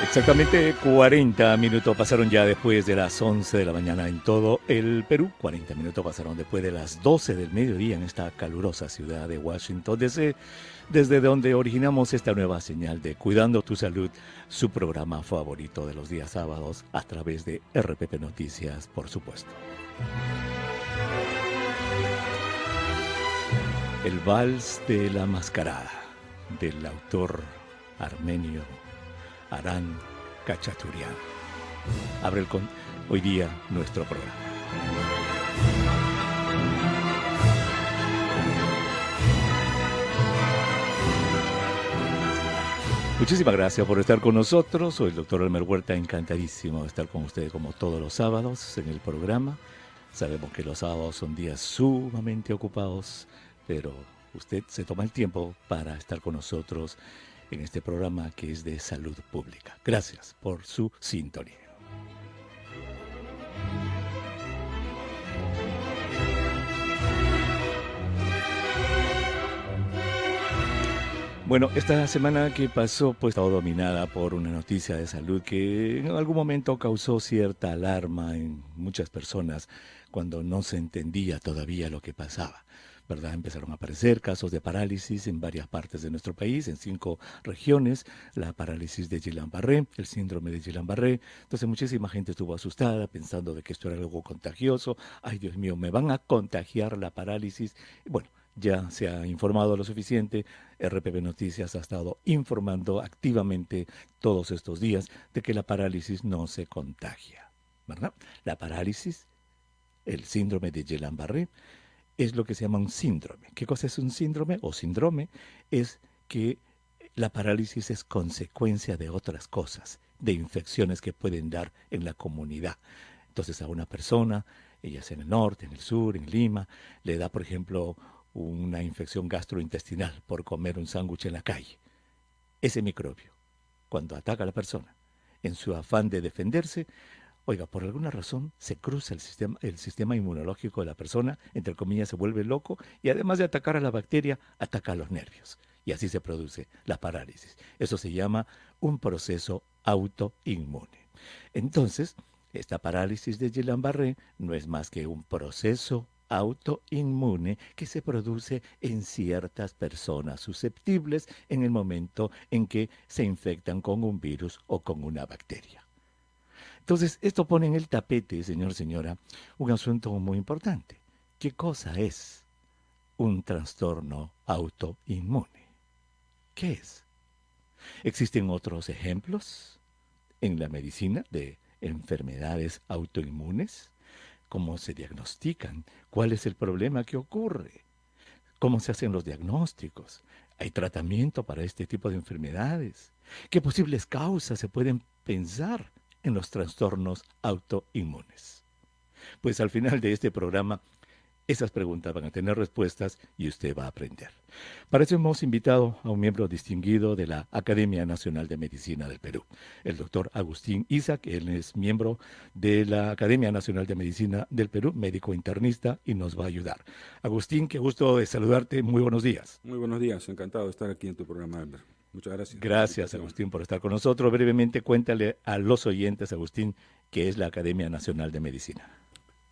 Exactamente 40 minutos pasaron ya después de las 11 de la mañana en todo el Perú. 40 minutos pasaron después de las 12 del mediodía en esta calurosa ciudad de Washington, desde donde originamos esta nueva señal de Cuidando tu Salud, su programa favorito de los días sábados a través de RPP Noticias, por supuesto. El Vals de la Mascarada, del autor armenio Aran Khachaturian. Abre hoy día nuestro programa. Muchísimas gracias por estar con nosotros. Soy el doctor Elmer Huerta, encantadísimo de estar con ustedes como todos los sábados en el programa. Sabemos que los sábados son días sumamente ocupados, pero usted se toma el tiempo para estar con nosotros en este programa que es de salud pública. Gracias por su sintonía. Bueno, esta semana que pasó pues estaba dominada por una noticia de salud que en algún momento causó cierta alarma en muchas personas cuando no se entendía todavía lo que pasaba, ¿verdad? Empezaron a aparecer casos de parálisis en varias partes de nuestro país, en 5 regiones, la parálisis de Guillain-Barré, el síndrome de Guillain-Barré. Entonces muchísima gente estuvo asustada pensando de que esto era algo contagioso. Ay, Dios mío, me van a contagiar la parálisis. Bueno, ya se ha informado lo suficiente. RPP Noticias ha estado informando activamente todos estos días de que la parálisis no se contagia, ¿verdad? La parálisis, el síndrome de Guillain-Barré, es lo que se llama un síndrome. ¿Qué cosa es un síndrome o síndrome? Es que la parálisis es consecuencia de otras cosas, de infecciones que pueden dar en la comunidad. Entonces a una persona, ella sea en el norte, en el sur, en Lima, le da, por ejemplo, una infección gastrointestinal por comer un sándwich en la calle. Ese microbio, cuando ataca a la persona, en su afán de defenderse, oiga, por alguna razón se cruza el sistema inmunológico de la persona, entre comillas, se vuelve loco y además de atacar a la bacteria, ataca a los nervios. Y así se produce la parálisis. Eso se llama un proceso autoinmune. Entonces, esta parálisis de Guillain-Barré no es más que un proceso autoinmune que se produce en ciertas personas susceptibles en el momento en que se infectan con un virus o con una bacteria. Entonces, esto pone en el tapete, señor, señora, un asunto muy importante. ¿Qué cosa es un trastorno autoinmune? ¿Qué es? ¿Existen otros ejemplos en la medicina de enfermedades autoinmunes? ¿Cómo se diagnostican? ¿Cuál es el problema que ocurre? ¿Cómo se hacen los diagnósticos? ¿Hay tratamiento para este tipo de enfermedades? ¿Qué posibles causas se pueden pensar en los trastornos autoinmunes? Pues al final de este programa, esas preguntas van a tener respuestas y usted va a aprender. Para eso hemos invitado a un miembro distinguido de la Academia Nacional de Medicina del Perú, el doctor Agustín Isaac. Él es miembro de la Academia Nacional de Medicina del Perú, médico internista, y nos va a ayudar. Agustín, qué gusto de saludarte. Muy buenos días. Muy buenos días, encantado de estar aquí en tu programa, Albert. Muchas gracias. Gracias, Agustín, por estar con nosotros. Brevemente, cuéntale a los oyentes, Agustín, qué es la Academia Nacional de Medicina.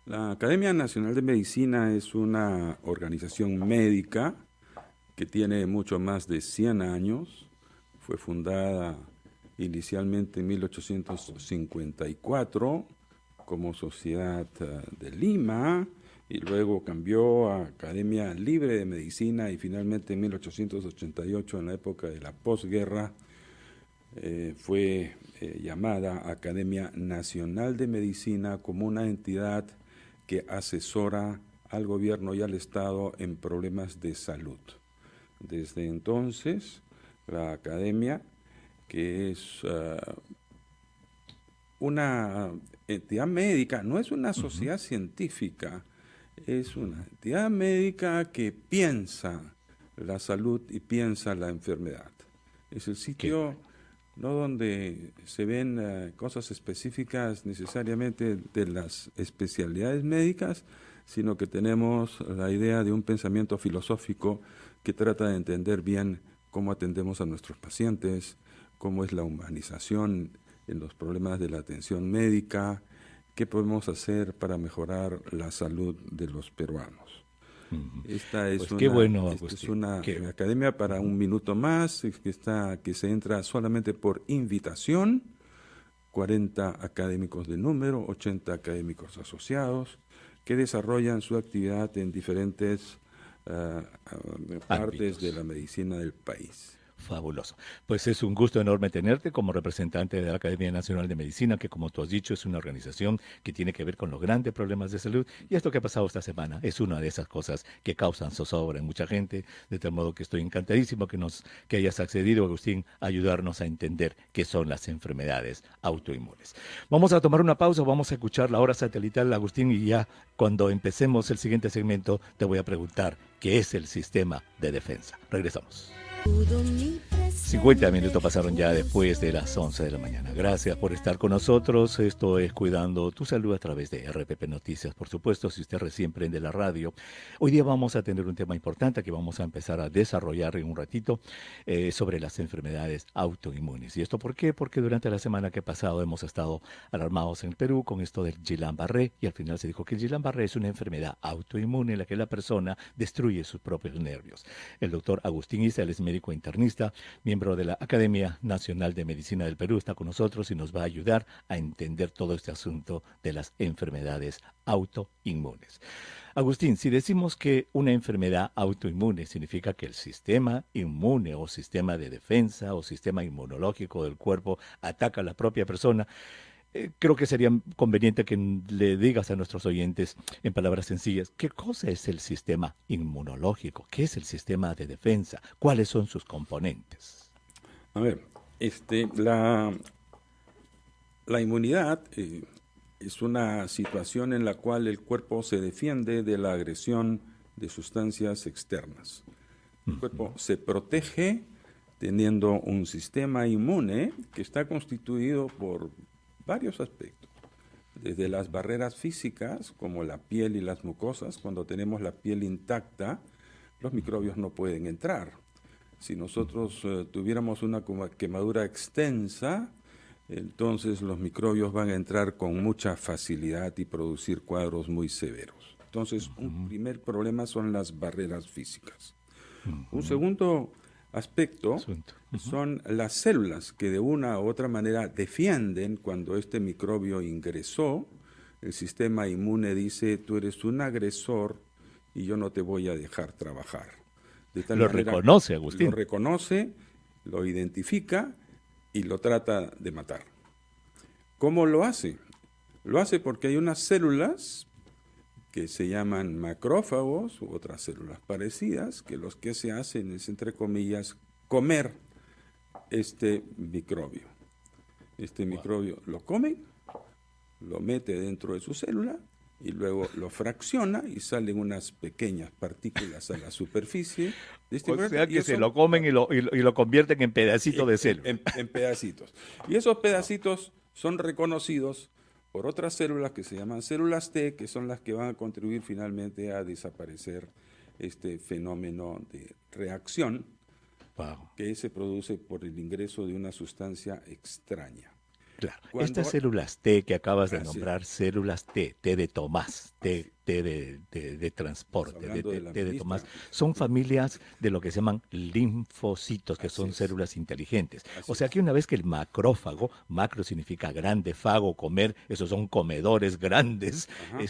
La Academia Nacional de Medicina es una organización médica que tiene mucho más de 100 años. Fue fundada inicialmente en 1854 como Sociedad de Lima y luego cambió a Academia Libre de Medicina y finalmente en 1888, en la época de la posguerra, fue llamada Academia Nacional de Medicina como una entidad que asesora al gobierno y al Estado en problemas de salud. Desde entonces, la academia, que es una entidad médica, no es una sociedad científica, es una entidad médica que piensa la salud y piensa la enfermedad. Es el sitio no donde se ven cosas específicas necesariamente de las especialidades médicas, sino que tenemos la idea de un pensamiento filosófico que trata de entender bien cómo atendemos a nuestros pacientes, cómo es la humanización en los problemas de la atención médica, qué podemos hacer para mejorar la salud de los peruanos. Ujú. Esta es Pues qué bueno, esta es Agustín. una Qué, academia para ujú. un minuto más, que se entra solamente por invitación, 40 académicos de número, 80 académicos asociados, que desarrollan su actividad en diferentes partes de la Ámbitos. medicina del país. Fabuloso. Pues es un gusto enorme tenerte como representante de la Academia Nacional de Medicina, que como tú has dicho es una organización que tiene que ver con los grandes problemas de salud. Y esto que ha pasado esta semana es una de esas cosas que causan zozobra en mucha gente, de tal modo que estoy encantadísimo que hayas accedido, Agustín, a ayudarnos a entender qué son las enfermedades autoinmunes. Vamos a tomar una pausa, vamos a escuchar la hora satelital, Agustín, y ya cuando empecemos el siguiente segmento te voy a preguntar qué es el sistema de defensa. Regresamos. 50 minutos pasaron ya después de las 11 de la mañana. Gracias por estar con nosotros. Esto es Cuidando tu Salud a través de RPP Noticias, por supuesto, si usted recién prende la radio. Hoy día vamos a tener un tema importante que vamos a empezar a desarrollar en un ratito sobre las enfermedades autoinmunes. ¿Y esto por qué? Porque durante la semana que ha pasado hemos estado alarmados en el Perú con esto del Guillain-Barré y al final se dijo que el Guillain-Barré es una enfermedad autoinmune en la que la persona destruye sus propios nervios. El doctor Agustín Isa, él es médico internista, miembro de la Academia Nacional de Medicina del Perú, está con nosotros y nos va a ayudar a entender todo este asunto de las enfermedades autoinmunes. Agustín, si decimos que una enfermedad autoinmune significa que el sistema inmune o sistema de defensa o sistema inmunológico del cuerpo ataca a la propia persona, creo que sería conveniente que le digas a nuestros oyentes, en palabras sencillas, qué cosa es el sistema inmunológico, qué es el sistema de defensa, cuáles son sus componentes. A ver, la inmunidad es una situación en la cual el cuerpo se defiende de la agresión de sustancias externas. El cuerpo se protege teniendo un sistema inmune que está constituido por varios aspectos, desde las barreras físicas, como la piel y las mucosas. Cuando tenemos la piel intacta, los microbios no pueden entrar. Si nosotros tuviéramos una quemadura extensa, entonces los microbios van a entrar con mucha facilidad y producir cuadros muy severos. Entonces, un primer problema son las barreras físicas. Un segundo aspecto Asunto. son las células que de una u otra manera defienden cuando este microbio ingresó. El sistema inmune dice, tú eres un agresor y yo no te voy a dejar trabajar. De tal Lo manera, reconoce, lo Agustín. reconoce, lo identifica y lo trata de matar. ¿Cómo lo hace? Lo hace porque hay unas células que se llaman macrófagos u otras células parecidas, que los que se hacen es, entre comillas, comer este microbio. Este microbio lo come, lo mete dentro de su célula y luego lo fracciona y salen unas pequeñas partículas a la superficie de este O microbio, sea y que se lo comen y lo convierten en pedacitos de célula. en pedacitos. Y esos pedacitos son reconocidos por otras células que se llaman células T, que son las que van a contribuir finalmente a desaparecer este fenómeno de reacción Wow. que se produce por el ingreso de una sustancia extraña. Claro, Cuando, estas células T que acabas de así, nombrar, células T, T de Tomás, T de transporte, hablando de la T de ministra, Tomás, son familias de lo que se llaman linfocitos, que así son es, células inteligentes. así O sea es. que una vez que el macrófago, macro significa grande, fago, comer, esos son comedores grandes, Ajá.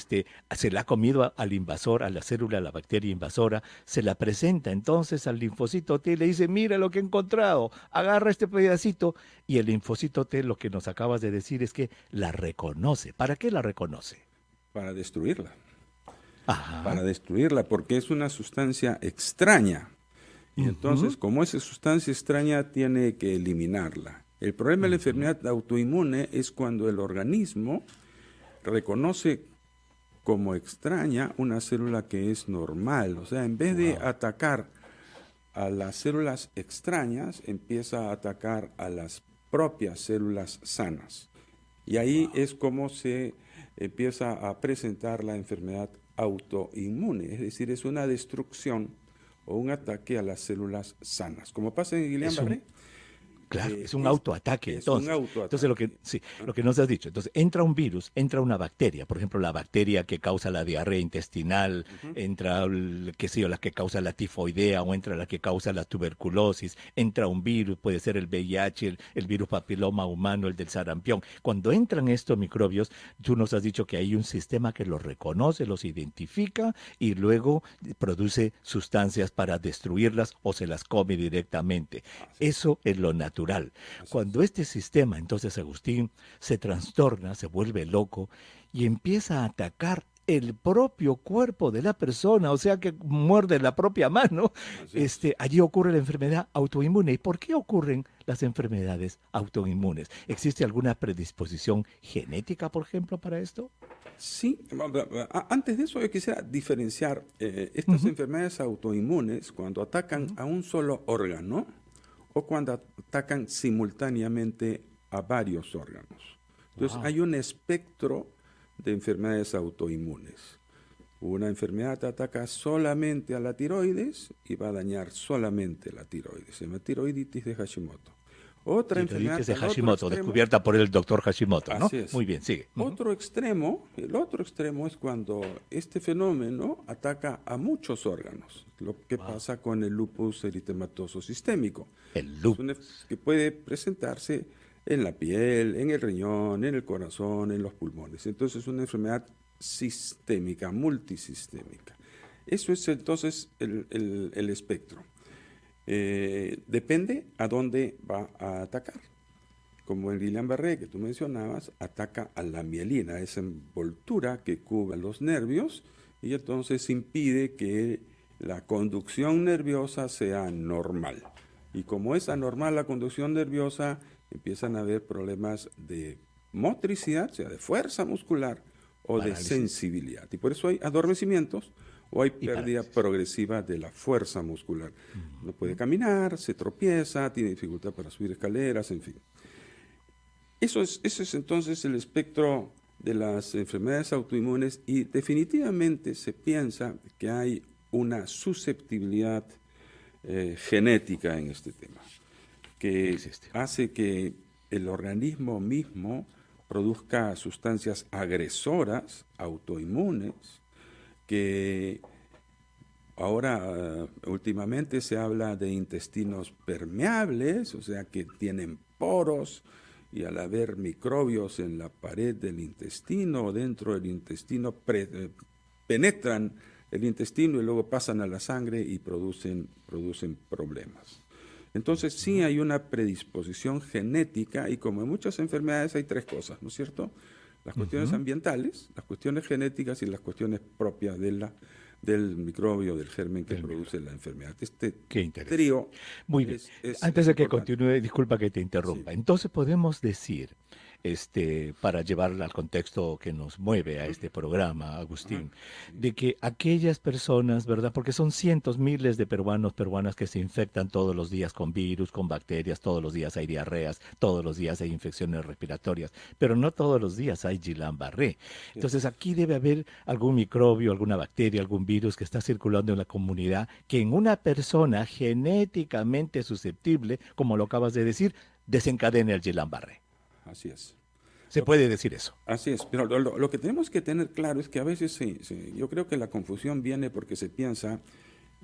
se la ha comido al invasor, a la célula, a la bacteria invasora, se la presenta entonces al linfocito T y le dice, mira lo que he encontrado, agarra este pedacito, y el linfocito T lo que nos acabas de decir es que la reconoce. ¿Para qué la reconoce? Para destruirla. Ajá. Para destruirla, porque es una sustancia extraña. Y entonces, como esa sustancia extraña, tiene que eliminarla. El problema de la enfermedad autoinmune es cuando el organismo reconoce como extraña una célula que es normal. O sea, en vez de atacar a las células extrañas, empieza a atacar a las propias células sanas. Y ahí es como se empieza a presentar la enfermedad autoinmune, es decir, es una destrucción o un ataque a las células sanas. Como pasa en Guillain-Barré, Claro, es un autoataque es un entonces. Entonces autoataque. sí, ¿Ah? lo que nos has dicho. Entonces, entra un virus, entra una bacteria, por ejemplo, la bacteria que causa la diarrea intestinal, Ujú. entra, qué sé yo, la que causa la tifoidea o entra la que causa la tuberculosis, entra un virus, puede ser el VIH, el virus papiloma humano, el del sarampión. Cuando entran estos microbios, tú nos has dicho que hay un sistema que los reconoce, los identifica y luego produce sustancias para destruirlas o se las come directamente. Así es, Eso es lo natural. así es. Cuando este sistema, entonces Agustín, se trastorna, se vuelve loco y empieza a atacar el propio cuerpo de la persona, o sea que muerde la propia mano, Así es. allí ocurre la enfermedad autoinmune. ¿Y por qué ocurren las enfermedades autoinmunes? ¿Existe alguna predisposición genética, por ejemplo, para esto? Sí, antes de eso yo quisiera diferenciar estas Ujú, enfermedades autoinmunes cuando atacan ujú. a un solo órgano o cuando atacan simultáneamente a varios órganos. Entonces Wow. hay un espectro de enfermedades autoinmunes. Una enfermedad ataca solamente a la tiroides y va a dañar solamente la tiroides, se llama tiroiditis de Hashimoto. Otra Tiroiditis enfermedad de al otro Hashimoto, extremo. descubierta por el doctor Hashimoto, ¿no? Así es. Muy bien, sigue. Ujú. El otro extremo es cuando este fenómeno ataca a muchos órganos, lo que Wow. pasa con el lupus eritematoso sistémico. El Es una lupus. que puede presentarse en la piel, en el riñón, en el corazón, en los pulmones. Entonces es una enfermedad sistémica, multisistémica. Eso es entonces el espectro. Depende a dónde va a atacar. Como el Guillain-Barré que tú mencionabas, ataca a la mielina, esa envoltura que cubre los nervios y entonces impide que la conducción nerviosa sea normal. Y como es anormal la conducción nerviosa, empiezan a haber problemas de motricidad, o sea, de fuerza muscular o de Parálisis sensibilidad. Y por eso hay adormecimientos o hay y pérdida parálisis. progresiva de la fuerza muscular. No puede Ujú. caminar, se tropieza, tiene dificultad para subir escaleras, en fin. Eso es entonces el espectro de las enfermedades autoinmunes y definitivamente se piensa que hay una susceptibilidad genética en este tema, que Existe. hace que el organismo mismo produzca sustancias agresoras, autoinmunes, que ahora últimamente se habla de intestinos permeables, o sea que tienen poros y al haber microbios en la pared del intestino o dentro del intestino penetran el intestino y luego pasan a la sangre y producen problemas. Entonces sí hay una predisposición genética y como en muchas enfermedades hay tres cosas, ¿no es cierto? Las cuestiones Ujú. ambientales, las cuestiones genéticas y las cuestiones propias del microbio, del germen que Del produce microbio. la enfermedad. Este Qué interesante. trío Muy bien. Antes es de que importante. continúe, disculpa que te Sí. interrumpa. Entonces podemos decir, para llevarla al contexto que nos mueve a Ujú. este programa, Ajá. Agustín, Sí. de que aquellas personas, ¿verdad? Porque son cientos, miles de peruanos, peruanas que se infectan todos los días con virus, con bacterias, todos los días hay diarreas, todos los días hay infecciones respiratorias, pero no todos los días hay Guillain-Barré. Así Entonces es. aquí debe haber algún microbio, alguna bacteria, algún virus que está circulando en la comunidad que en una persona genéticamente susceptible, como lo acabas de decir, desencadene el Guillain-Barré. Así es. Se Lo que- puede decir eso. Así es, pero lo que tenemos que tener claro es que a veces yo creo que la confusión viene porque se piensa,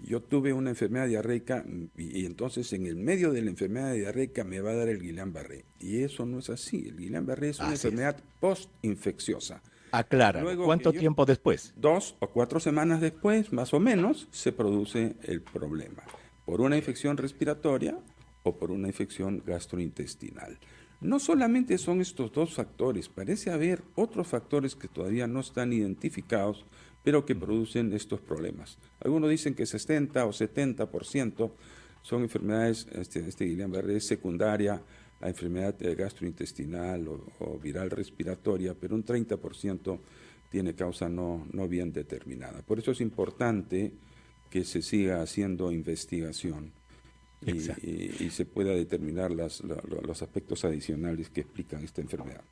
yo tuve una enfermedad diarreica y entonces en el medio de la enfermedad diarreica me va a dar el Guillain-Barré. Y eso no es así. El Guillain-Barré es una Así es. enfermedad post-infecciosa. Acláralo. Luego que ¿Cuánto yo, tiempo después? 2 o 4 semanas después, más o menos, se produce el problema. Por una infección respiratoria o por una infección gastrointestinal. No solamente son estos dos factores, parece haber otros factores que todavía no están identificados, pero que producen estos problemas. Algunos dicen que 60 o 70% son enfermedades, este Guillain-Barré es secundaria a enfermedad gastrointestinal o viral respiratoria, pero un 30% tiene causa no bien determinada. Por eso es importante que se siga haciendo investigación Exacto. y se pueda determinar los aspectos adicionales que explican esta enfermedad.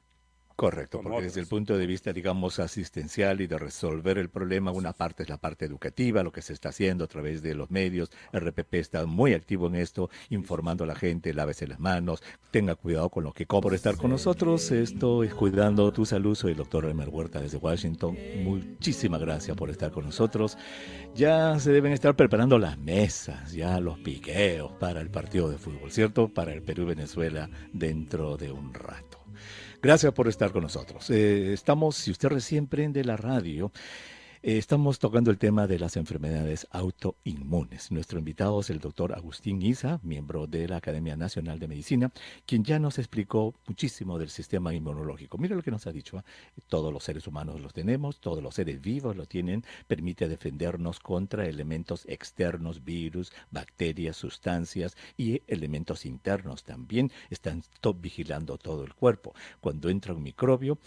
Correcto, como porque desde el otras. punto de vista, digamos, asistencial y de resolver el problema, una parte es la parte educativa, lo que se está haciendo a través de los medios. RPP está muy activo en esto, Sí, sí. informando a la gente, lávese las manos, tenga cuidado con lo que come. Por estar con nosotros, esto es Cuidando tu Salud. Soy el doctor Elmer Huerta desde Washington. Muchísimas gracias por estar con nosotros. Ya se deben estar preparando las mesas, ya los piqueos para el partido de fútbol, ¿cierto? Para el Perú-Venezuela dentro de un rato. Gracias por estar con nosotros. Estamos, si usted recién prende la radio, estamos tocando el tema de las enfermedades autoinmunes. Nuestro invitado es el doctor Agustín Isa, miembro de la Academia Nacional de Medicina, quien ya nos explicó muchísimo del sistema inmunológico. Mira lo que nos ha dicho. Todos los seres humanos los tenemos, todos los seres vivos lo tienen, permite defendernos contra elementos externos, virus, bacterias, sustancias y elementos internos también. Están vigilando todo el cuerpo. Cuando entra un microbio,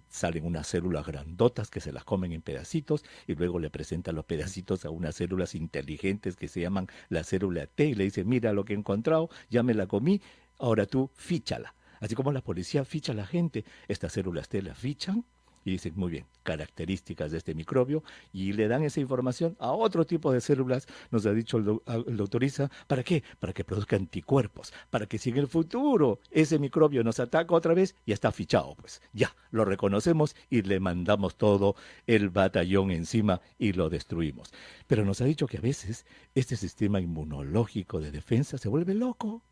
salen unas células grandotas que se las comen en pedacitos y luego le presentan los pedacitos a unas células inteligentes que se llaman la célula T y le dice, mira lo que he encontrado, ya me la comí, ahora tú fíchala. Así como la policía ficha a la gente, estas células T las fichan y dicen, muy bien, características de este microbio, y le dan esa información a otro tipo de células, nos ha dicho el doctor Isa, ¿para qué? Para que produzca anticuerpos, para que si en el futuro ese microbio nos ataca otra vez, ya está fichado, pues ya, lo reconocemos y le mandamos todo el batallón encima y lo destruimos. Pero nos ha dicho que a veces este sistema inmunológico de defensa se vuelve loco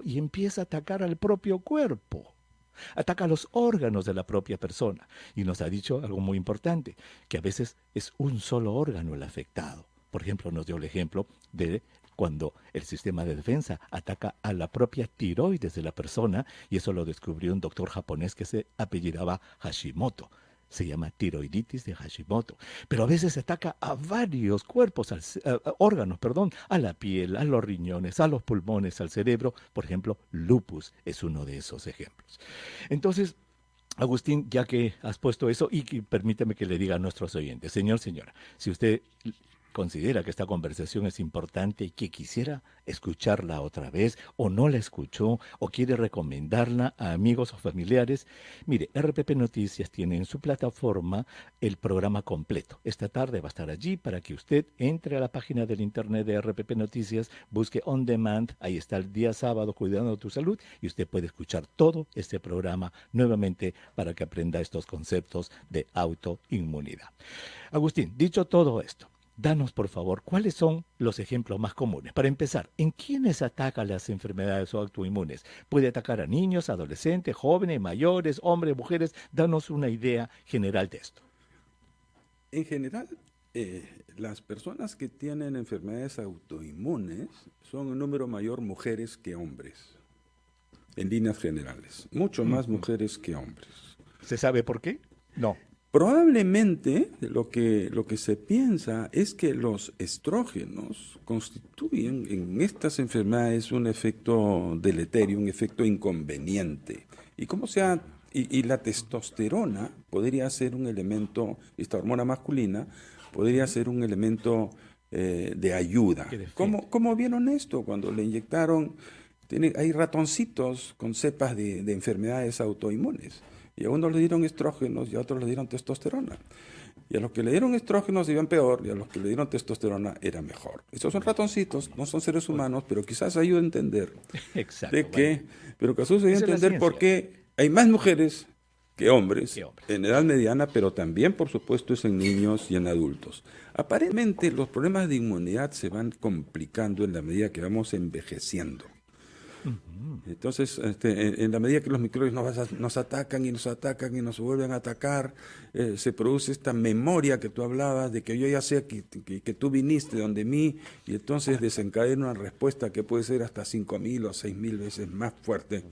y empieza a atacar al propio cuerpo. Ataca los órganos de la propia persona. Y nos ha dicho algo muy importante, que a veces es un solo órgano el afectado. Por ejemplo, nos dio el ejemplo de cuando el sistema de defensa ataca a la propia tiroides de la persona, y eso lo descubrió un doctor japonés que se apellidaba Hashimoto. Se llama tiroiditis de Hashimoto. Pero a veces ataca a varios cuerpos, órganos, perdón, a la piel, a los riñones, a los pulmones, al cerebro. Por ejemplo, lupus es uno de esos ejemplos. Entonces, Agustín, ya que has puesto eso, y permíteme que le diga a nuestros oyentes, señora, si usted considera que esta conversación es importante y que quisiera escucharla otra vez, o no la escuchó, o quiere recomendarla a amigos o familiares, mire, RPP Noticias tiene en su plataforma el programa completo. Esta tarde va a estar allí para que usted entre a la página del internet de RPP Noticias, busque On Demand, ahí está el día sábado Cuidando tu Salud, y usted puede escuchar todo este programa nuevamente para que aprenda estos conceptos de autoinmunidad. Agustín, dicho todo esto, danos, por favor, ¿cuáles son los ejemplos más comunes? Para empezar, ¿en quiénes atacan las enfermedades autoinmunes? ¿Puede atacar a niños, adolescentes, jóvenes, mayores, hombres, mujeres? Danos una idea general de esto. En general, las personas que tienen enfermedades autoinmunes son en número mayor mujeres que hombres, en líneas generales. Mucho más mujeres que hombres. ¿Se sabe por qué? No. Probablemente lo que se piensa es que los estrógenos constituyen en estas enfermedades un efecto deleterio, un efecto inconveniente. Y la testosterona podría ser un elemento, esta hormona masculina, podría ser un elemento de ayuda. ¿Cómo vieron esto? Cuando le inyectaron, hay ratoncitos con cepas de enfermedades autoinmunes. Y a unos le dieron estrógenos y a otros le dieron testosterona. Y a los que le dieron estrógenos iban peor y a los que le dieron testosterona era mejor. Estos son ratoncitos, no son seres humanos, pero quizás ayude a entender pero quizás ayude a entender por qué hay más mujeres que hombres en edad mediana, pero también, por supuesto, es en niños y en adultos. Aparentemente, los problemas de inmunidad se van complicando en la medida que vamos envejeciendo. Entonces, en la medida que los microbios nos atacan y nos vuelven a atacar, se produce esta memoria que tú hablabas de que yo ya sé que tú viniste donde mí, y entonces desencadena una respuesta que puede ser hasta 5.000 o 6.000 veces más fuerte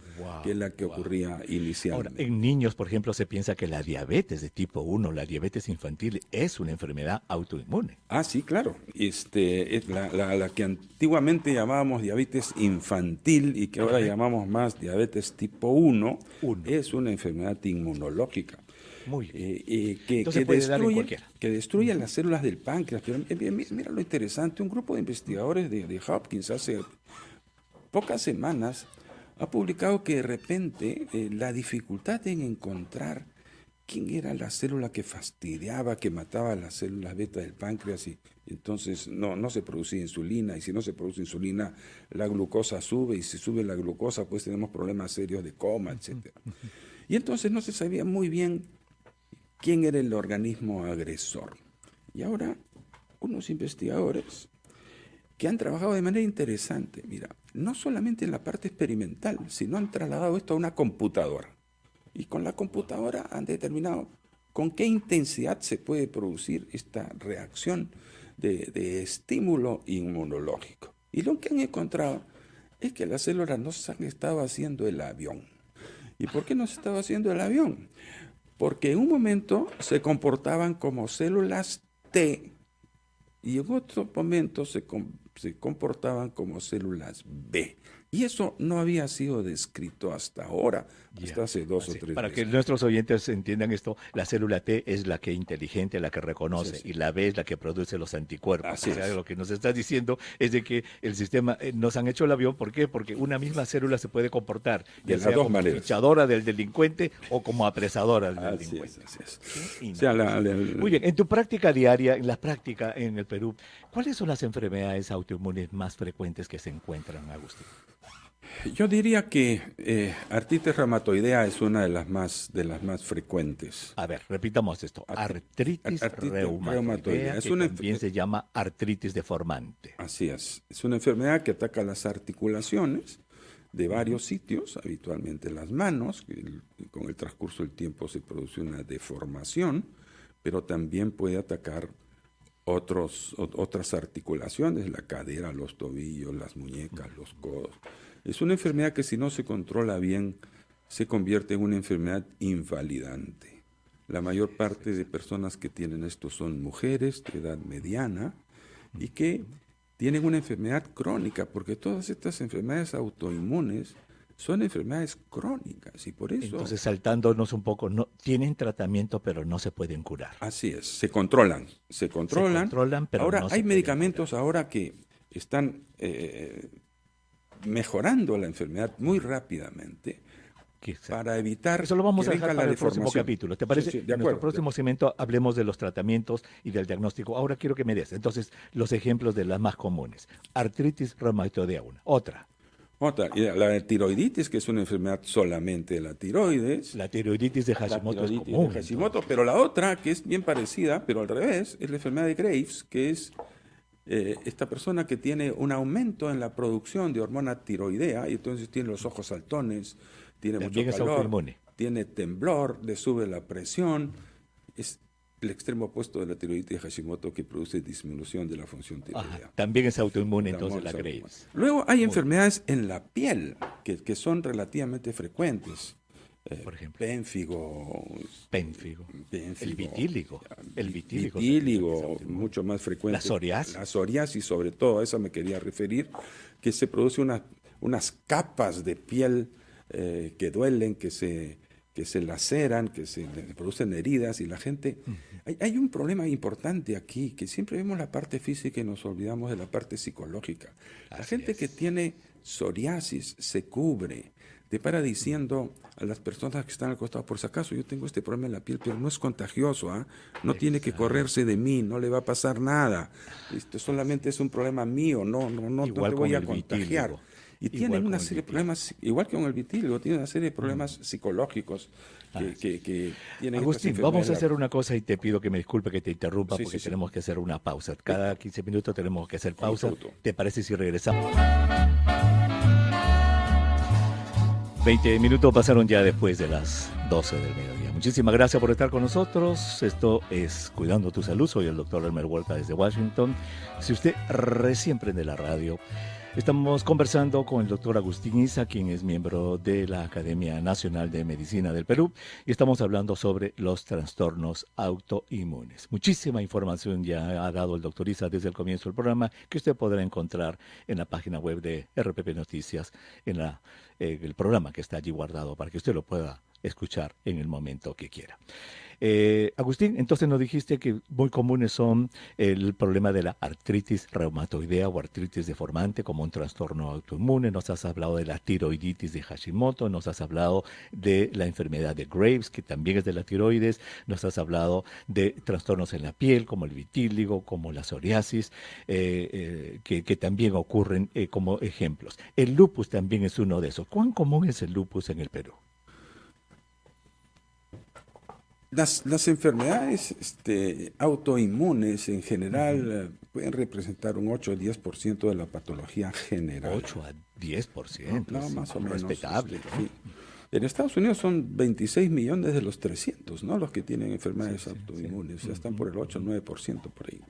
que la que ocurría inicialmente. Ahora, en niños, por ejemplo, se piensa que la diabetes de tipo 1, la diabetes infantil, es una enfermedad autoinmune. Ah, sí, claro. Es la que antiguamente llamábamos diabetes infantil y que ahora llamamos más diabetes tipo 1, es una enfermedad inmunológica. Muy bien. Que destruye las células del páncreas. Pero mira lo interesante, un grupo de investigadores de Hopkins hace pocas semanas ha publicado que de repente la dificultad en encontrar quién era la célula que fastidiaba, que mataba las células beta del páncreas y entonces no se producía insulina, y si no se produce insulina, la glucosa sube, y si sube la glucosa, pues tenemos problemas serios de coma, etc. Y entonces no se sabía muy bien quién era el organismo agresor. Y ahora unos investigadores que han trabajado de manera interesante, mira, no solamente en la parte experimental, sino han trasladado esto a una computadora. Y con la computadora han determinado con qué intensidad se puede producir esta reacción de estímulo inmunológico. Y lo que han encontrado es que las células no se han estado haciendo el avión. ¿Y por qué no se estaba haciendo el avión? Porque en un momento se comportaban como células T y en otro momento se comportaban como células B. Y eso no había sido descrito hasta ahora, hasta hace 2 o 3 Para meses. que nuestros oyentes entiendan esto, la célula T es la que es inteligente, la que reconoce, Sí. y la B es la que produce los anticuerpos. Así O sea, es. lo que nos está diciendo es de que el sistema, nos han hecho el avión, ¿por qué? Porque una misma célula se puede comportar, De ya las sea dos como maneras. fichadora del delincuente o como apresadora del Así delincuente. es. Qué O sea, Muy bien, en tu práctica diaria, en la práctica en el Perú, ¿cuáles son las enfermedades autoinmunes más frecuentes que se encuentran, Agustín? yo diría que artritis reumatoidea es una de las más frecuentes. A ver, repitamos esto. Artritis reumatoidea, Es que una también se llama artritis deformante. Así es una enfermedad que ataca las articulaciones de varios sitios, habitualmente las manos, que con el transcurso del tiempo se produce una deformación, pero también puede atacar otras articulaciones, la cadera, los tobillos, las muñecas, los codos. Es una enfermedad que si no se controla bien, se convierte en una enfermedad invalidante. La mayor parte de personas que tienen esto son mujeres de edad mediana y que tienen una enfermedad crónica, porque todas estas enfermedades autoinmunes son enfermedades crónicas y por eso... Entonces, saltándonos un poco, no tienen tratamiento, pero no se pueden curar. Así es, se controlan. Pero ahora no se hay pueden medicamentos curar. ahora que están mejorando la enfermedad muy rápidamente Quizá. para evitar Eso lo vamos que a venga dejar la para el próximo deformación. capítulo. ¿Te parece? Sí, de En nuestro acuerdo. próximo segmento hablemos de los tratamientos y del diagnóstico. Ahora quiero que me des, entonces, los ejemplos de las más comunes. Artritis reumatoidea, una. Otra, Otra, y la tiroiditis, que es una enfermedad solamente de la tiroides. la tiroiditis de Hashimoto es tiroiditis común. de Hashimoto, pero la otra, que es bien parecida, pero al revés, es la enfermedad de Graves, que es esta persona que tiene un aumento en la producción de hormona tiroidea y entonces tiene los ojos saltones, tiene También mucho es calor, autoinmune. tiene temblor, le sube la presión. Es el extremo opuesto de la tiroiditis de Hashimoto, que produce disminución de la función tiroidea. Ajá, también es autoinmune entonces la Hormona Graves. autoinmune. Luego hay enfermedades en la piel que son relativamente frecuentes. Por ejemplo. Pénfigo, Pénfigo. El vitíligo. El vitíligo. vitíligo, mucho más frecuente. La psoriasis. La psoriasis, sobre todo, a esa me quería referir, que se produce unas capas de piel que duelen, que se laceran, que se producen heridas y la gente... Hay un problema importante aquí, que siempre vemos la parte física y nos olvidamos de la parte psicológica. La Así gente es. que tiene psoriasis se cubre, te para diciendo a las personas que están al costado, por si acaso yo tengo este problema en la piel, pero no es contagioso, ¿ah? No tiene que correrse de mí, no le va a pasar nada. Esto solamente es un problema mío, no te Igual voy con a el contagiar. vitíligo. Y Igual tienen con una el serie de vitíligo. problemas, igual que con el vitíligo, tienen una serie de problemas psicológicos que tienen Agustín, estas vamos a enfermedades. hacer una cosa y te pido que me disculpe que te interrumpa Sí, porque sí, sí. tenemos que hacer una pausa. Cada 15 minutos tenemos que hacer Con pausa. gusto. ¿Te parece si regresamos? 20 minutos pasaron ya después de las 12 del mediodía. Muchísimas gracias por estar con nosotros. Esto es Cuidando tu Salud. Soy el doctor Elmer Huerta desde Washington. Si usted recién prende la radio, estamos conversando con el doctor Agustín Isa, quien es miembro de la Academia Nacional de Medicina del Perú, y estamos hablando sobre los trastornos autoinmunes. Muchísima información ya ha dado el doctor Isa desde el comienzo del programa, que usted podrá encontrar en la página web de RPP Noticias, en el programa que está allí guardado para que usted lo pueda escuchar en el momento que quiera. Agustín, entonces nos dijiste que muy comunes son el problema de la artritis reumatoidea o artritis deformante como un trastorno autoinmune. Nos has hablado de la tiroiditis de Hashimoto, nos has hablado de la enfermedad de Graves, que también es de la tiroides, nos has hablado de trastornos en la piel como el vitíligo, como la psoriasis, que también ocurren como ejemplos. El lupus también es uno de esos. ¿Cuán común es el lupus en el Perú? Las enfermedades autoinmunes en general pueden representar un 8 o 10% de la patología general. 8 a 10%, No, sí, más o menos. respetable, ¿no? Sí. En Estados Unidos son 26 millones de los 300, ¿no? Los que tienen enfermedades Sí, sí, autoinmunes. sí. Ya están por el 8 o 9% por ahí.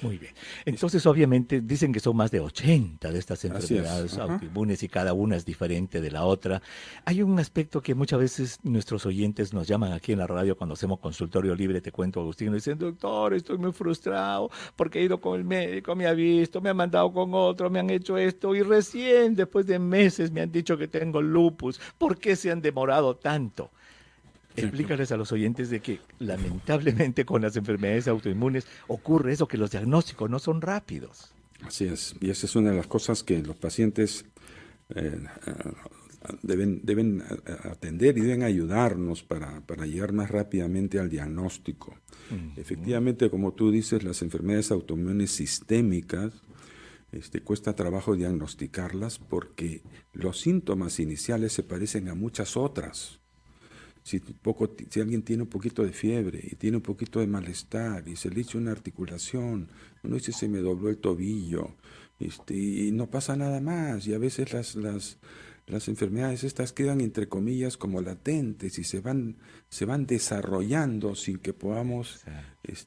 Muy bien. Entonces, obviamente, dicen que son más de 80 de estas Así es. enfermedades Ajá. autoinmunes y cada una es diferente de la otra. Hay un aspecto que muchas veces nuestros oyentes nos llaman aquí en la radio cuando hacemos consultorio libre, te cuento, Agustín, nos dicen, doctor, estoy muy frustrado porque he ido con el médico, me ha visto, me ha mandado con otro, me han hecho esto y recién después de meses me han dicho que tengo lupus. ¿Por qué se han demorado tanto? Explícales a los oyentes de que lamentablemente con las enfermedades autoinmunes ocurre eso, que los diagnósticos no son rápidos. Así es. Y esa es una de las cosas que los pacientes eh, deben atender y deben ayudarnos para llegar más rápidamente al diagnóstico. Efectivamente, como tú dices, las enfermedades autoinmunes sistémicas cuesta trabajo diagnosticarlas porque los síntomas iniciales se parecen a muchas otras. Si alguien tiene un poquito de fiebre y tiene un poquito de malestar y se le echa una articulación, uno dice se me dobló el tobillo, y no pasa nada más. Y a veces las enfermedades estas quedan entre comillas como latentes y se van desarrollando sin que podamos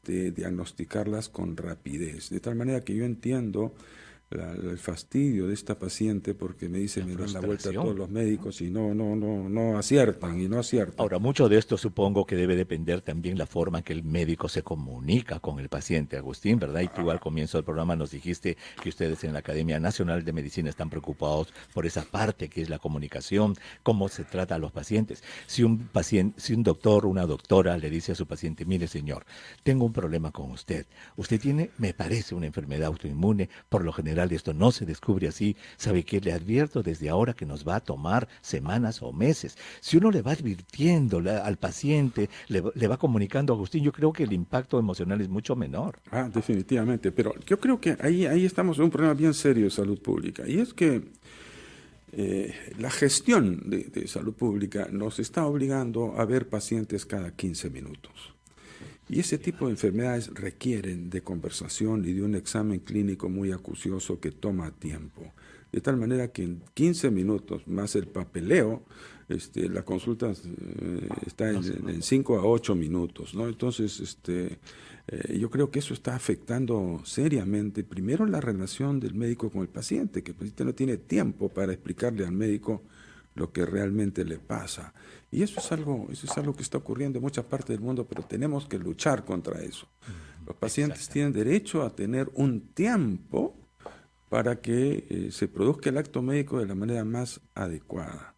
diagnosticarlas con rapidez. De tal manera que yo entiendo el fastidio de esta paciente porque me dice, me dan la vuelta a todos los médicos y no aciertan y no aciertan. Ahora, mucho de esto supongo que debe depender también la forma en que el médico se comunica con el paciente, Agustín, ¿verdad? Y tú al comienzo del programa nos dijiste que ustedes en la Academia Nacional de Medicina están preocupados por esa parte que es la comunicación, cómo se trata a los pacientes. Si un doctor o una doctora le dice a su paciente, mire señor, tengo un problema con usted. Usted tiene, me parece, una enfermedad autoinmune, por lo general esto no se descubre así. ¿Sabe qué? Le advierto desde ahora que nos va a tomar semanas o meses. Si uno le va advirtiendo al paciente, le va comunicando, Agustín, yo creo que el impacto emocional es mucho menor. Definitivamente, pero yo creo que ahí estamos en un problema bien serio de salud pública, y es que la gestión de salud pública nos está obligando a ver pacientes cada 15 minutos. Y ese tipo de enfermedades requieren de conversación y de un examen clínico muy acucioso que toma tiempo. De tal manera que en 15 minutos más el papeleo, la consulta está en 5 a 8 minutos, ¿no? Entonces, yo creo que eso está afectando seriamente, primero, la relación del médico con el paciente, que el paciente no tiene tiempo para explicarle al médico lo que realmente le pasa. Y eso es algo que está ocurriendo en muchas partes del mundo, pero tenemos que luchar contra eso. Los pacientes tienen derecho a tener un tiempo para que se produzca el acto médico de la manera más adecuada.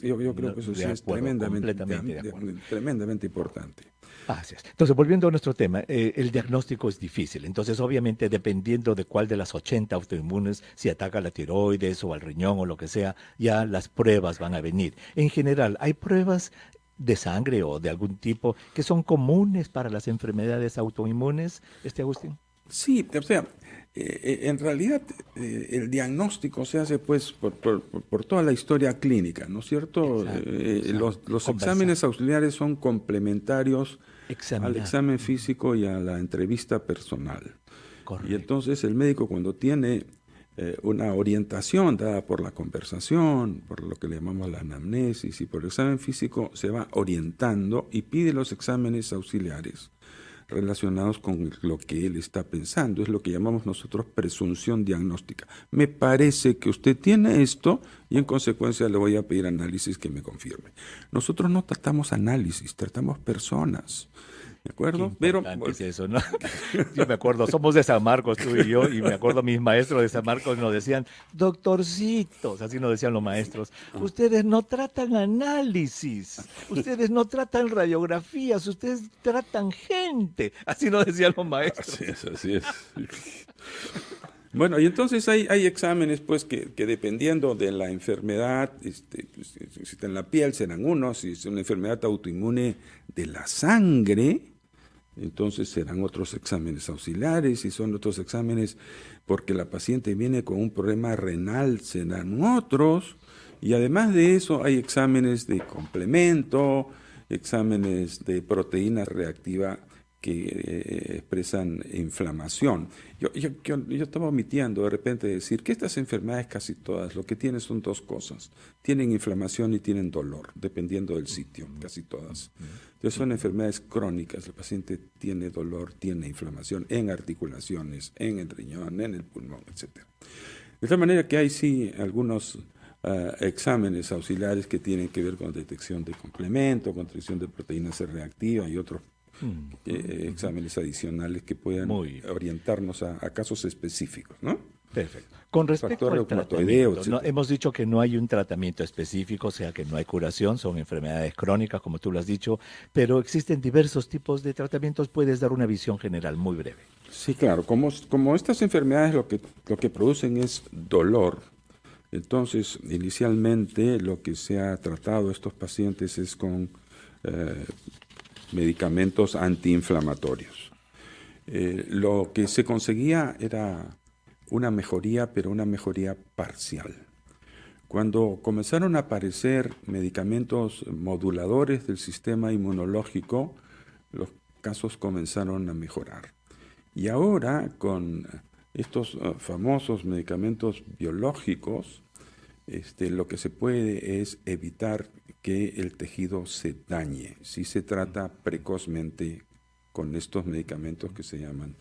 Yo creo que eso sí es tremendamente importante. Así es. Entonces, volviendo a nuestro tema, el diagnóstico es difícil. Entonces, obviamente, dependiendo de cuál de las 80 autoinmunes, si ataca la tiroides o al riñón o lo que sea, ya las pruebas van a venir. En general, ¿hay pruebas de sangre o de algún tipo que son comunes para las enfermedades autoinmunes, Agustín? Sí, o sea, en realidad el diagnóstico se hace pues por toda la historia clínica, ¿no es cierto? Los exámenes auxiliares son complementarios al examen físico y a la entrevista personal. Correcto. Y entonces el médico, cuando tiene una orientación dada por la conversación, por lo que le llamamos la anamnesis y por el examen físico, se va orientando y pide los exámenes auxiliares relacionados con lo que él está pensando. Es lo que llamamos nosotros presunción diagnóstica. Me parece que usted tiene esto y en consecuencia le voy a pedir análisis que me confirme. Nosotros no tratamos análisis, tratamos personas. ¿de acuerdo? Qué Pero importante es eso, ¿no? Yo me acuerdo, somos de San Marcos, tú y yo, y me acuerdo mis maestros de San Marcos nos decían, doctorcitos, así nos decían los maestros, ustedes no tratan análisis, ustedes no tratan radiografías, ustedes tratan gente, así nos decían los maestros. así es, así es. Bueno, y entonces hay exámenes pues que dependiendo de la enfermedad, pues, si está en la piel serán unos, si es una enfermedad autoinmune de la sangre, entonces serán otros exámenes auxiliares, si son otros exámenes porque la paciente viene con un problema renal, serán otros, y además de eso hay exámenes de complemento, exámenes de proteína reactiva que expresan inflamación. Yo estaba omitiendo de repente decir que estas enfermedades casi todas lo que tienen son dos cosas. Tienen inflamación y tienen dolor, dependiendo del sitio, casi todas. Entonces son enfermedades crónicas. El paciente tiene dolor, tiene inflamación en articulaciones, en el riñón, en el pulmón, etc. De tal manera que hay sí algunos exámenes auxiliares que tienen que ver con detección de complemento, con detección de proteínas C reactivas y otros exámenes adicionales que puedan orientarnos a casos específicos, ¿no? Perfecto. Con respecto al tratamiento, hemos dicho que no hay un tratamiento específico, o sea que no hay curación, son enfermedades crónicas, como tú lo has dicho, pero existen diversos tipos de tratamientos. Puedes dar una visión general muy breve. Sí, claro. Como estas enfermedades lo que producen es dolor, entonces inicialmente lo que se ha tratado a estos pacientes es con medicamentos antiinflamatorios. Lo que se conseguía era una mejoría, pero una mejoría parcial. Cuando comenzaron a aparecer medicamentos moduladores del sistema inmunológico, los casos comenzaron a mejorar. Y ahora, con estos famosos medicamentos biológicos, lo que se puede es evitar que el tejido se dañe, si se trata precozmente con estos medicamentos que se llaman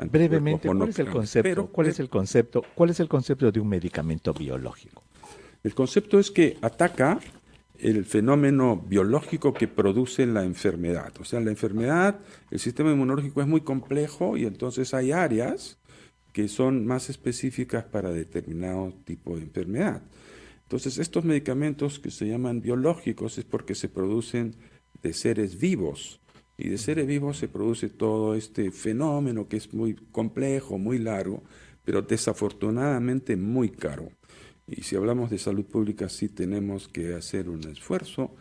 brevemente, ¿cuál es el concepto? ¿Cuál es el concepto de un medicamento biológico? El concepto es que ataca el fenómeno biológico que produce la enfermedad. O sea, la enfermedad, el sistema inmunológico es muy complejo y entonces hay áreas que son más específicas para determinado tipo de enfermedad. Entonces, estos medicamentos que se llaman biológicos es porque se producen de seres vivos, y de seres vivos se produce todo este fenómeno que es muy complejo, muy largo, pero desafortunadamente muy caro. Y si hablamos de salud pública, sí tenemos que hacer un esfuerzo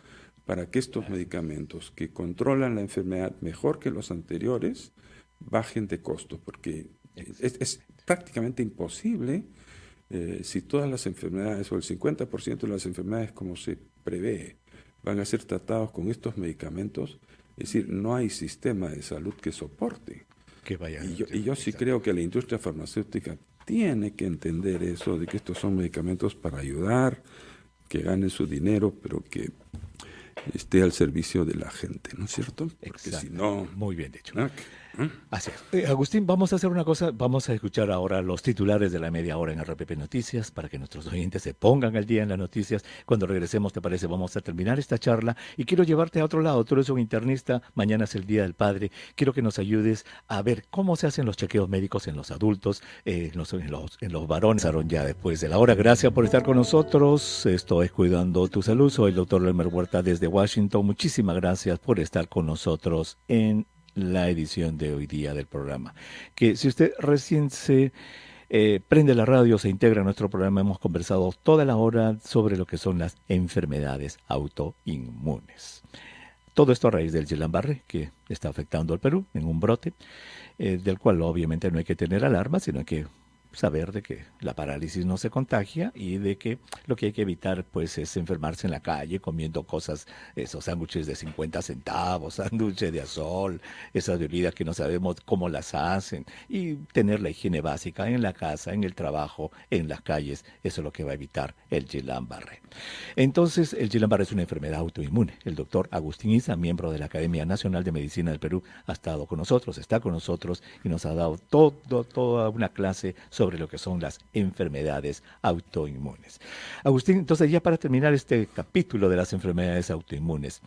para que estos medicamentos que controlan la enfermedad mejor que los anteriores bajen de costo, porque es prácticamente imposible si todas las enfermedades o el 50% de las enfermedades como se prevé van a ser tratados con estos medicamentos, es decir, no hay sistema de salud que soporte. Y yo sí creo que la industria farmacéutica tiene que entender eso, de que estos son medicamentos para ayudar, que ganen su dinero, pero que esté al servicio de la gente, ¿no es cierto? Porque si no... Muy bien dicho. Así es. Agustín, vamos a hacer una cosa, vamos a escuchar ahora los titulares de la media hora en RPP Noticias para que nuestros oyentes se pongan al día en las noticias. Cuando regresemos, ¿te parece? Vamos a terminar esta charla y quiero llevarte a otro lado. Tú eres un internista, mañana es el Día del Padre. Quiero que nos ayudes a ver cómo se hacen los chequeos médicos en los adultos, en los varones. Ya después de la hora. Gracias por estar con nosotros. Esto es Cuidando tu Salud. Soy el doctor Lemer Huerta desde Washington. Muchísimas gracias por estar con nosotros en la edición de hoy día del programa. Que si usted recién se prende la radio, se integra a nuestro programa, hemos conversado toda la hora sobre lo que son las enfermedades autoinmunes. Todo esto a raíz del Guillain-Barré, que está afectando al Perú en un brote, del cual obviamente no hay que tener alarma, sino hay que saber de que la parálisis no se contagia y de que lo que hay que evitar pues es enfermarse en la calle comiendo cosas, esos sándwiches de 50 centavos, sándwiches de azol, esas bebidas que no sabemos cómo las hacen, y tener la higiene básica en la casa, en el trabajo, en las calles. Eso es lo que va a evitar el Guillain-Barré. Entonces, el Guillain-Barré es una enfermedad autoinmune. El doctor Agustín Isa, miembro de la Academia Nacional de Medicina del Perú, ha estado con nosotros, está con nosotros y nos ha dado toda una clase sobre sobre lo que son las enfermedades autoinmunes. Agustín, entonces ya para terminar este capítulo de las enfermedades autoinmunes,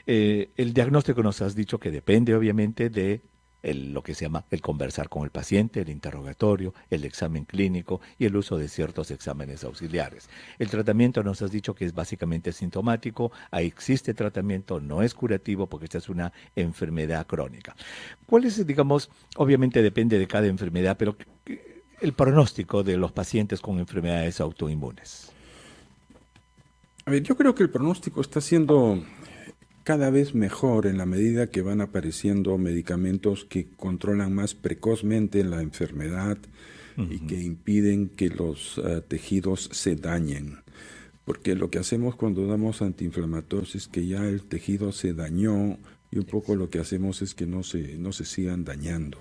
el diagnóstico nos has dicho que depende obviamente de lo que se llama el conversar con el paciente, el interrogatorio, el examen clínico y el uso de ciertos exámenes auxiliares. El tratamiento nos has dicho que es básicamente sintomático, ahí existe tratamiento, no es curativo porque esta es una enfermedad crónica. ¿Cuál es, digamos, obviamente depende de cada enfermedad, pero el pronóstico de los pacientes con enfermedades autoinmunes? A ver, yo creo que el pronóstico está siendo cada vez mejor en la medida que van apareciendo medicamentos que controlan más precozmente la enfermedad y que impiden que los tejidos se dañen. Porque lo que hacemos cuando damos antiinflamatorios es que ya el tejido se dañó y un poco lo que hacemos es que no se sigan dañando.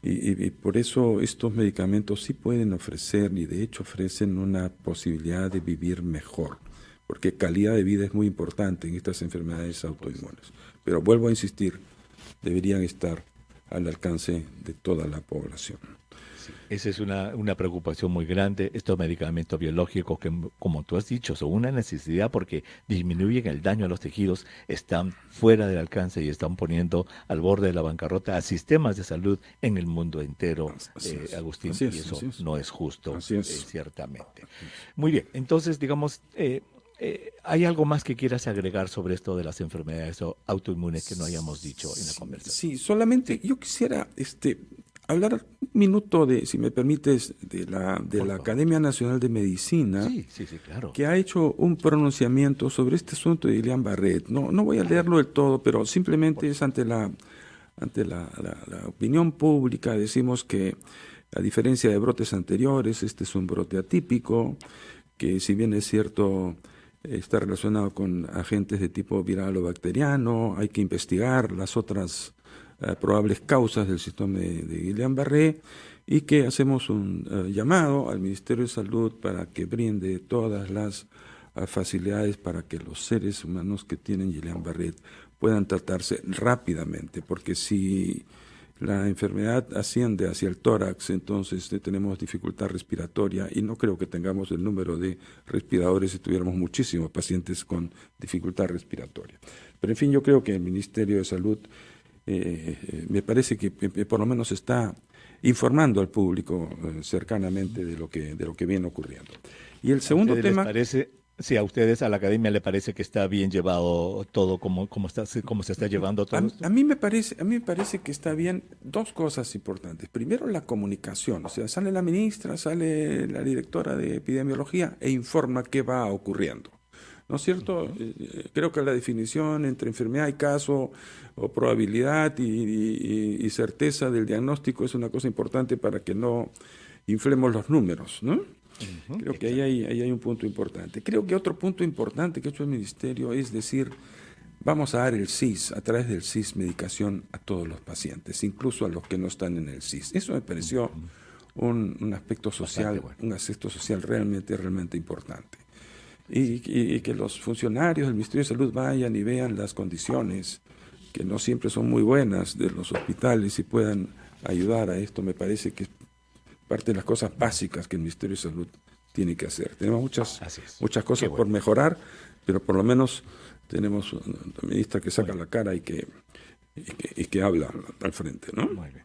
Y por eso estos medicamentos sí pueden ofrecer, y de hecho ofrecen una posibilidad de vivir mejor, porque calidad de vida es muy importante en estas enfermedades autoinmunes. Pero vuelvo a insistir, deberían estar al alcance de toda la población. Sí, esa es una preocupación muy grande. Estos medicamentos biológicos que, como tú has dicho, son una necesidad porque disminuyen el daño a los tejidos, están fuera del alcance y están poniendo al borde de la bancarrota a sistemas de salud en el mundo entero, Agustín, y eso no es justo, ciertamente. Muy bien, entonces, digamos, ¿hay algo más que quieras agregar sobre esto de las enfermedades autoinmunes que no hayamos dicho en la conversación? Sí, solamente yo quisiera hablar un minuto si me permites, de la Academia Nacional de Medicina, sí, claro, que ha hecho un pronunciamiento sobre este asunto de Guillain-Barré. No voy a leerlo del todo, pero simplemente es ante la opinión pública. Decimos que, a diferencia de brotes anteriores, este es un brote atípico, que si bien es cierto está relacionado con agentes de tipo viral o bacteriano, hay que investigar las otras probables causas del síndrome de Guillain-Barré, y que hacemos un llamado al Ministerio de Salud para que brinde todas las facilidades para que los seres humanos que tienen Guillain-Barré puedan tratarse rápidamente, porque si la enfermedad asciende hacia el tórax, entonces tenemos dificultad respiratoria, y no creo que tengamos el número de respiradores si tuviéramos muchísimos pacientes con dificultad respiratoria. Pero en fin, yo creo que el Ministerio de Salud me parece que por lo menos está informando al público cercanamente de lo que viene ocurriendo. Y el segundo tema... Si a ustedes, a la academia, le parece que está bien llevado todo, cómo se está llevando todo esto. A mí me parece que está bien dos cosas importantes. Primero, la comunicación. O sea, sale la ministra, sale la directora de epidemiología e informa qué va ocurriendo. ¿No es cierto? Creo que la definición entre enfermedad y caso, o probabilidad y certeza del diagnóstico es una cosa importante para que no inflemos los números, ¿no? Creo que ahí hay un punto importante. Creo que otro punto importante que ha hecho el Ministerio es decir, vamos a dar el CIS, a través del CIS, medicación a todos los pacientes, incluso a los que no están en el CIS. Eso me pareció un aspecto social, un aspecto social realmente importante. Y que los funcionarios del Ministerio de Salud vayan y vean las condiciones, que no siempre son muy buenas, de los hospitales y puedan ayudar a esto, me parece que es parte de las cosas básicas que el Ministerio de Salud tiene que hacer. Tenemos muchas cosas por mejorar, pero por lo menos tenemos una ministra que saca la cara y que habla al frente, ¿no? Muy bien.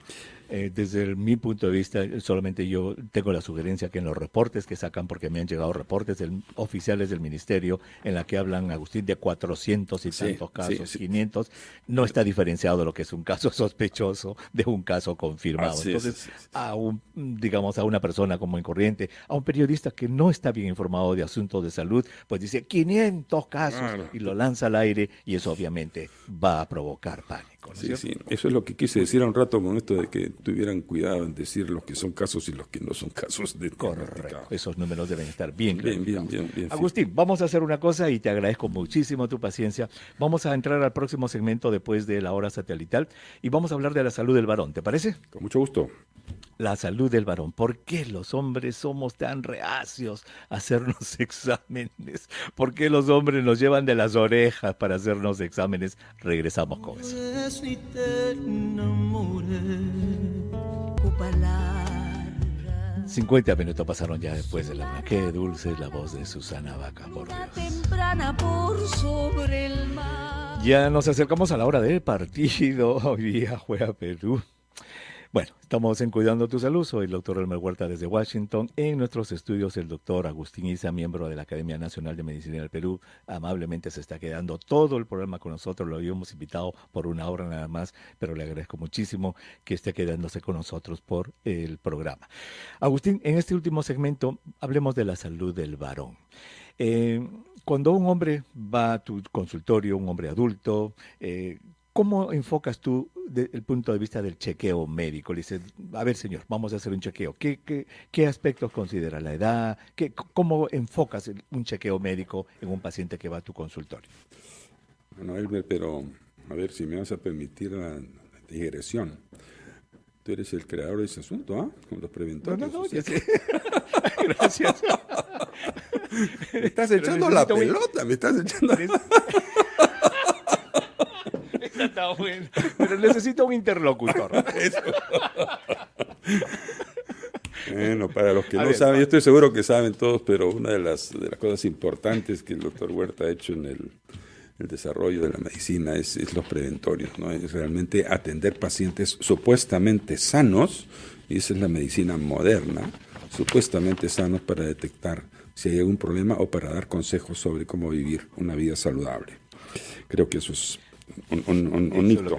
Desde mi punto de vista, solamente yo tengo la sugerencia que en los reportes que sacan, porque me han llegado reportes oficiales del ministerio en la que hablan, Agustín, de 400 y tantos casos, 500, no está diferenciado lo que es un caso sospechoso de un caso confirmado. Entonces, a una persona común y corriente, a un periodista que no está bien informado de asuntos de salud, pues dice 500 casos y lo lanza al aire, y eso obviamente va a provocar pánico. ¿No es cierto? Eso es lo que quise decir un rato con esto de que tuvieran cuidado en decir los que son casos y los que no son casos de correcto. Esos números deben estar bien. Bien. Agustín, vamos a hacer una cosa y te agradezco muchísimo tu paciencia. Vamos a entrar al próximo segmento después de la hora satelital y vamos a hablar de la salud del varón, ¿te parece? Con mucho gusto. La salud del varón. ¿Por qué los hombres somos tan reacios a hacernos exámenes? ¿Por qué los hombres nos llevan de las orejas para hacernos exámenes? Regresamos con eso. 50 minutos pasaron ya después de la una. Qué dulce es la voz de Susana Baca, por Dios. Temprana por sobre el mar. Ya nos acercamos a la hora del partido. Hoy día juega Perú. Bueno, estamos en Cuidando tu Salud. Soy el doctor Elmer Huerta desde Washington. En nuestros estudios, el doctor Agustín Isa, miembro de la Academia Nacional de Medicina del Perú, amablemente se está quedando todo el programa con nosotros. Lo habíamos invitado por una hora nada más, pero le agradezco muchísimo que esté quedándose con nosotros por el programa. Agustín, en este último segmento, hablemos de la salud del varón. Cuando un hombre va a tu consultorio, un hombre adulto, ¿cómo enfocas tú desde el punto de vista del chequeo médico? Le dices, a ver, señor, vamos a hacer un chequeo. ¿Qué aspectos considera? ¿La edad? ¿Cómo enfocas un chequeo médico en un paciente que va a tu consultorio? Bueno, Elmer, pero a ver si me vas a permitir la digresión. Tú eres el creador de ese asunto, ¿ah? Con los preventorios. No, ya sé. Gracias. Me estás echando la pelota, me estás echando... Está bueno, pero necesito un interlocutor. Bueno, para los que no saben, yo estoy seguro que saben todos, pero una de las cosas importantes que el doctor Huerta ha hecho en el desarrollo de la medicina es los preventorios, ¿no? Es realmente atender pacientes supuestamente sanos, y esa es la medicina moderna, supuestamente sanos para detectar si hay algún problema o para dar consejos sobre cómo vivir una vida saludable. Creo que eso es un hito.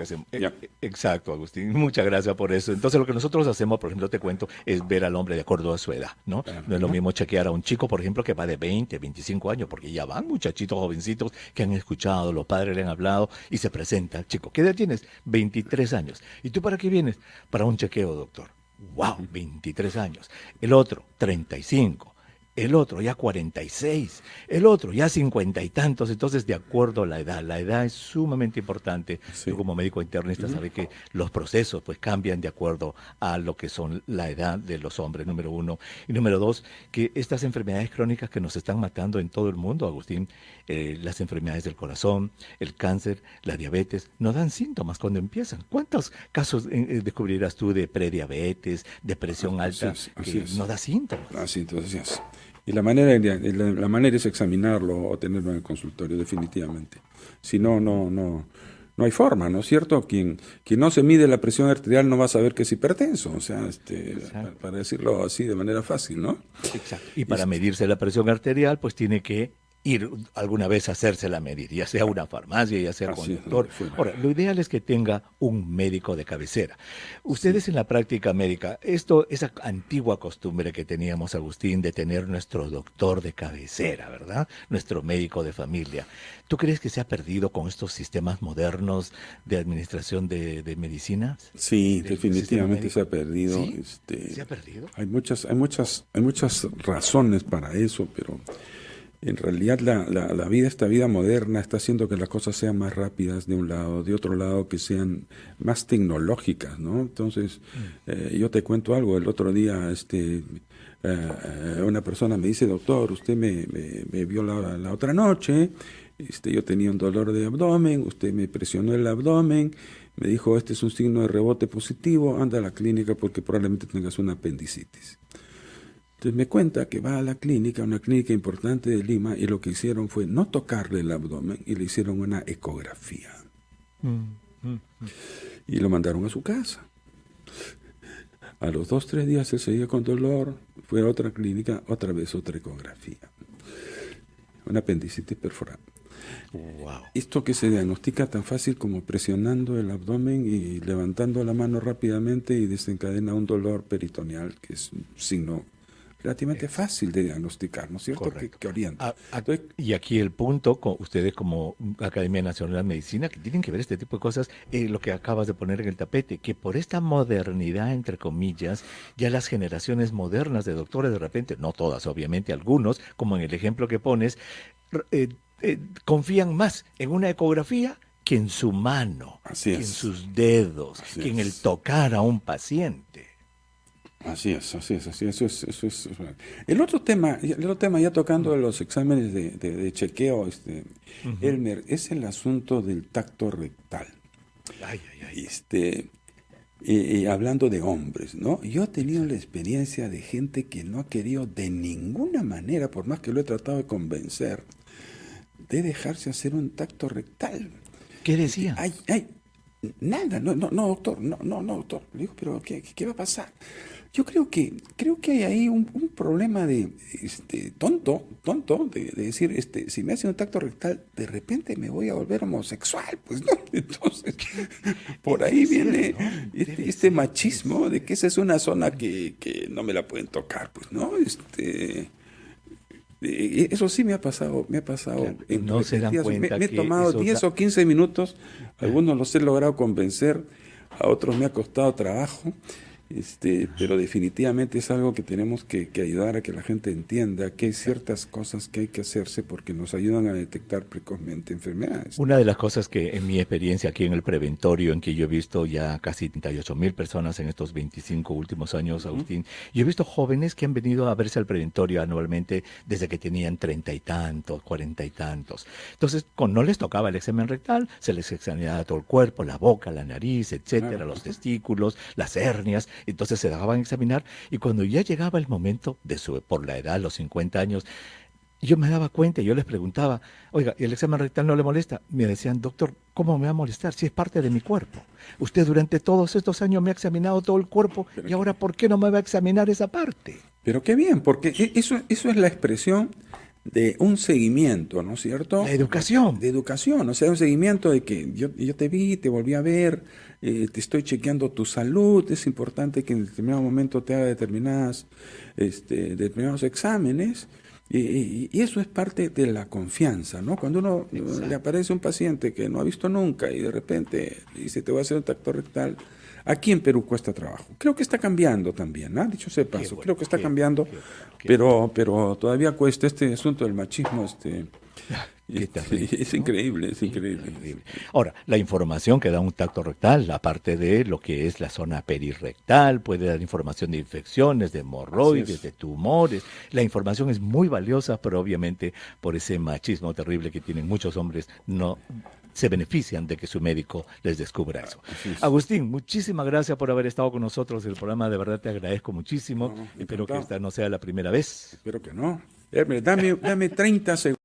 Exacto, Agustín. Muchas gracias por eso. Entonces, lo que nosotros hacemos, por ejemplo, te cuento, es ver al hombre de acuerdo a su edad, ¿no? No es lo mismo chequear a un chico, por ejemplo, que va de 20, 25 años, porque ya van muchachitos jovencitos que han escuchado, los padres le han hablado y se presenta el chico. ¿Qué edad tienes? 23 años. ¿Y tú para qué vienes? Para un chequeo, doctor. ¡Wow! 23 años. El otro, 35. El otro ya 46, el otro ya 50 y tantos. Entonces, de acuerdo a la edad es sumamente importante. Sí. Yo como médico internista sabe que los procesos pues cambian de acuerdo a lo que son la edad de los hombres, número uno. Y número dos, que estas enfermedades crónicas que nos están matando en todo el mundo, Agustín, las enfermedades del corazón, el cáncer, la diabetes, no dan síntomas cuando empiezan. ¿Cuántos casos descubrirás tú de prediabetes, de presión alta, que no da síntomas? Así es. Y la manera es examinarlo o tenerlo en el consultorio, definitivamente. Si no hay forma, ¿no es cierto? Quien no se mide la presión arterial no va a saber que es hipertenso, o sea, para decirlo así de manera fácil, ¿no? Exacto. Y para medirse la presión arterial, pues tiene que ir alguna vez a hacérsela medir, ya sea una farmacia, ya sea con un doctor. Ahora, lo ideal es que tenga un médico de cabecera. Ustedes en la práctica médica, esa antigua costumbre que teníamos, Agustín, de tener nuestro doctor de cabecera, ¿verdad? Nuestro médico de familia. ¿Tú crees que se ha perdido con estos sistemas modernos de administración de medicina? Sí, definitivamente se ha perdido. ¿Sí? ¿Se ha perdido? Hay muchas razones para eso, pero en realidad esta vida moderna está haciendo que las cosas sean más rápidas de un lado, de otro lado que sean más tecnológicas, ¿no? Entonces, yo te cuento algo. El otro día una persona me dice, doctor, usted me vio la otra noche, yo tenía un dolor de abdomen, usted me presionó el abdomen, me dijo, este es un signo de rebote positivo, anda a la clínica porque probablemente tengas una apendicitis. Entonces me cuenta que va a la clínica, una clínica importante de Lima, y lo que hicieron fue no tocarle el abdomen y le hicieron una ecografía. Y lo mandaron a su casa. A los 2-3 días él seguía con dolor, fue a otra clínica, otra vez otra ecografía. Una apendicitis perforada. Wow. Esto que se diagnostica tan fácil como presionando el abdomen y levantando la mano rápidamente y desencadena un dolor peritoneal, que es un signo relativamente fácil de diagnosticar, ¿no es cierto? Que orienta. Entonces, y aquí el punto, ustedes como Academia Nacional de Medicina, que tienen que ver este tipo de cosas, lo que acabas de poner en el tapete, que por esta modernidad, entre comillas, ya las generaciones modernas de doctores, de repente, no todas, obviamente, algunos, como en el ejemplo que pones, confían más en una ecografía que en su mano, que en sus dedos, que en el tocar a un paciente. Así es. Eso es. El otro tema, ya tocando los exámenes de chequeo, Elmer, es el asunto del tacto rectal. hablando de hombres, ¿no? Yo he tenido la experiencia de gente que no ha querido de ninguna manera, por más que lo he tratado de convencer, de dejarse hacer un tacto rectal. ¿Qué decía? Nada, no, doctor, no, doctor. Le digo, pero ¿qué va a pasar? Yo creo que hay ahí un problema de tonto, de decir, si me hacen un tacto rectal, de repente me voy a volver homosexual, pues no. Entonces, por ahí viene este machismo de que esa es una zona que no me la pueden tocar, pues, ¿no? Eso sí me ha pasado Claro, en no se dan días. cuenta Me he que tomado eso 10 o 15 minutos, algunos los he logrado convencer, a otros me ha costado trabajo, pero definitivamente es algo que tenemos que ayudar a que la gente entienda que hay ciertas cosas que hay que hacerse porque nos ayudan a detectar precozmente enfermedades. Una de las cosas que en mi experiencia aquí en el preventorio, en que yo he visto ya casi 38,000 personas en estos 25 últimos años, Agustín, yo he visto jóvenes que han venido a verse al preventorio anualmente desde que tenían 30 y tantos, 40 y tantos. Entonces, no les tocaba el examen rectal, se les examinaba todo el cuerpo, la boca, la nariz, etcétera, Claro. los testículos, las hernias. Entonces se dejaban examinar y cuando ya llegaba el momento por la edad, los 50 años, yo me daba cuenta y yo les preguntaba, oiga, ¿y el examen rectal no le molesta? Me decían, doctor, ¿cómo me va a molestar si es parte de mi cuerpo? Usted durante todos estos años me ha examinado todo el cuerpo y ahora ¿por qué no me va a examinar esa parte? Pero qué bien, porque eso es la expresión de un seguimiento, ¿no es cierto? La educación. De educación, o sea, un seguimiento de que yo te vi, te volví a ver, te estoy chequeando tu salud, es importante que en determinado momento te haga determinados exámenes, y eso es parte de la confianza, ¿no? Cuando uno le aparece un paciente que no ha visto nunca y de repente dice, te voy a hacer un tacto rectal, aquí en Perú cuesta trabajo. Creo que está cambiando también, ¿no? Dicho sea de paso, creo que está cambiando, pero todavía cuesta este asunto del machismo, es increíble, es increíble. Ahora, la información que da un tacto rectal, aparte de lo que es la zona perirrectal, puede dar información de infecciones, de hemorroides, de tumores. La información es muy valiosa, pero obviamente por ese machismo terrible que tienen muchos hombres, no se benefician de que su médico les descubra eso. Agustín, muchísimas gracias por haber estado con nosotros en el programa, de verdad te agradezco muchísimo. Espero que esta no sea la primera vez. Espero que no. Dame 30 segundos.